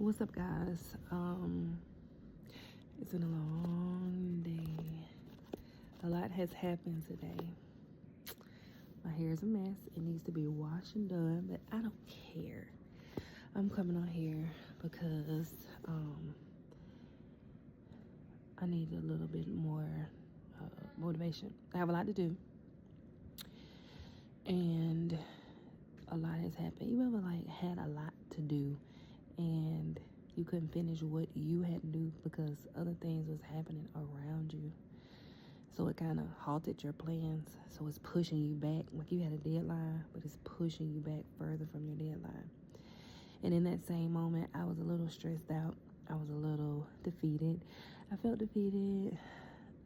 What's up, guys? It's been a long day. A lot has happened today. My hair is a mess. It needs to be washed and done, but I don't care. I'm coming on here because I need a little bit more motivation. I have a lot to do, and a lot has happened. You ever had a lot to do and you couldn't finish what you had to do because other things was happening around you? So it kind of halted your plans. So it's pushing you back. Like you had a deadline, but it's pushing you back further from your deadline. And in that same moment, I was a little stressed out. I was a little defeated. I felt defeated.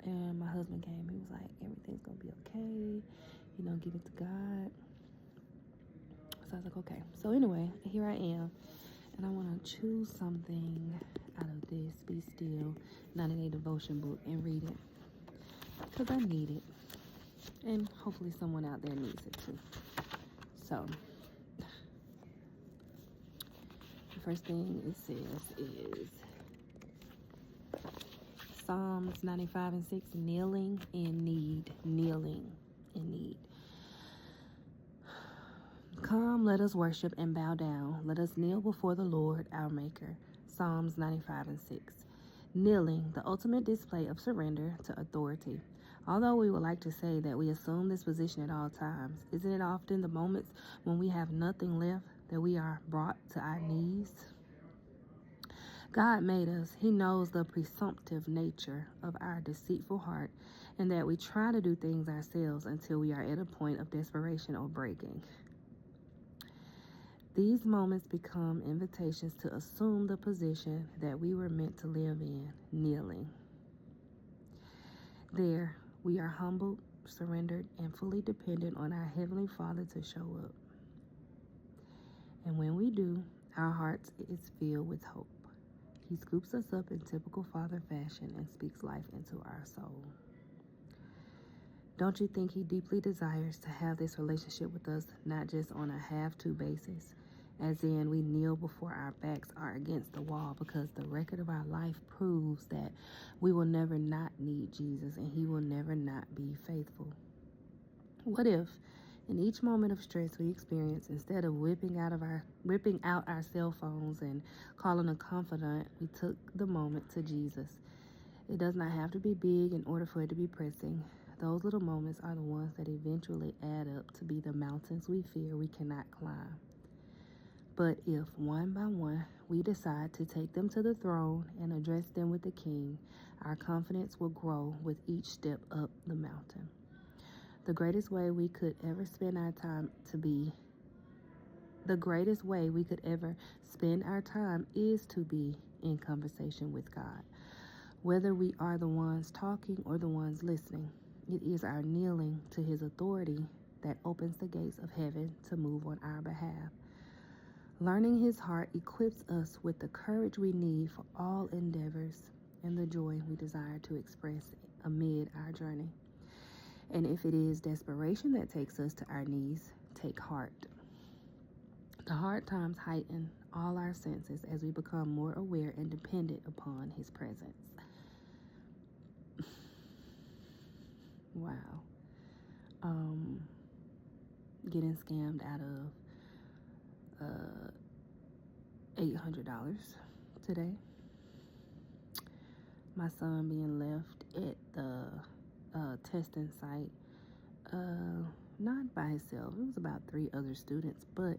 And my husband came. He was like, everything's going to be okay. Give it to God. So I was like, okay. So anyway, here I am. And I want to choose something out of this Be Still 90-day devotion book and read it. Because I need it. And hopefully someone out there needs it too. So, the first thing it says is Psalms 95:6, kneeling in need. Kneeling in need. Come, let us worship and bow down. Let us kneel before the Lord, our Maker. Psalms 95:6. Kneeling, the ultimate display of surrender to authority. Although we would like to say that we assume this position at all times, isn't it often the moments when we have nothing left that we are brought to our knees? God made us. He knows the presumptive nature of our deceitful heart and that we try to do things ourselves until we are at a point of desperation or breaking. These moments become invitations to assume the position that we were meant to live in, kneeling. There, we are humbled, surrendered, and fully dependent on our Heavenly Father to show up. And when we do, our hearts is filled with hope. He scoops us up in typical Father fashion and speaks life into our soul. Don't you think He deeply desires to have this relationship with us, not just on a have-to basis, as in we kneel before our backs are against the wall, because the record of our life proves that we will never not need Jesus and He will never not be faithful? What if in each moment of stress we experience, instead of whipping out our cell phones and calling a confidant, we took the moment to Jesus? It does not have to be big in order for it to be pressing. Those little moments are the ones that eventually add up to be the mountains we fear we cannot climb. But if one by one we decide to take them to the throne and address them with the King, our confidence will grow with each step up the mountain. The greatest way we could ever spend our time is to be in conversation with God. Whether we are the ones talking or the ones listening, it is our kneeling to His authority that opens the gates of heaven to move on our behalf. Learning His heart equips us with the courage we need for all endeavors and the joy we desire to express amid our journey. And if it is desperation that takes us to our knees, take heart. The hard times heighten all our senses as we become more aware and dependent upon His presence. Wow. Getting scammed out of $800 today. My son being left at the testing site, not by himself. It was about 3 other students, but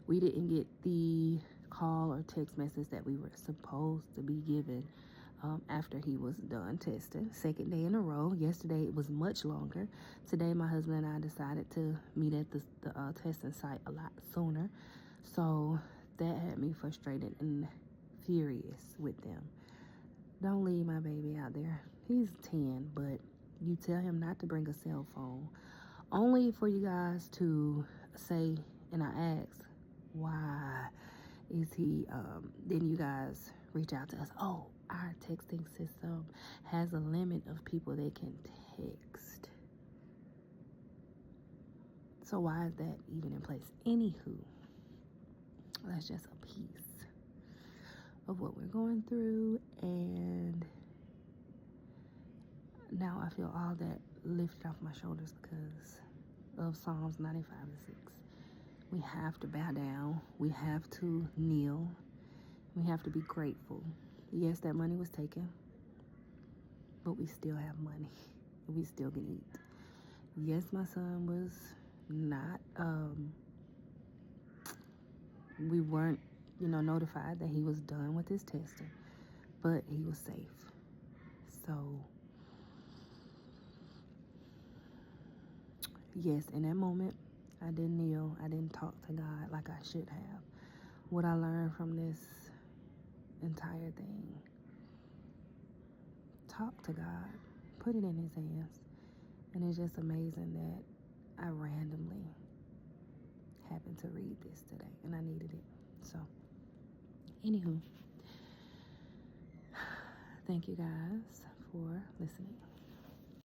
we didn't get the call or text message that we were supposed to be given after he was done testing. Second day in a row. Yesterday it was much longer. Today my husband and I decided to meet at the testing site a lot sooner. So that had me frustrated and furious with them. Don't leave my baby out there. He's 10, but you tell him not to bring a cell phone. Only for you guys to say, and I ask, why is he, then you guys reach out to us. Oh, our texting system has a limit of people they can text. So why is that even in place? Anywho, that's just a piece. of what we're going through, and now I feel all that lifted off my shoulders because of Psalms 95:6. We have to bow down. We have to kneel. We have to be grateful. Yes, that money was taken, but we still have money. We still can eat. Yes, my son was not, we weren't, notified that he was done with his testing, but he was safe. So, yes, in that moment, I didn't kneel. I didn't talk to God like I should have. What I learned from this entire thing, talk to God, put it in his hands. And it's just amazing that I randomly happened to read this today, and I needed it. So, anywho, thank you guys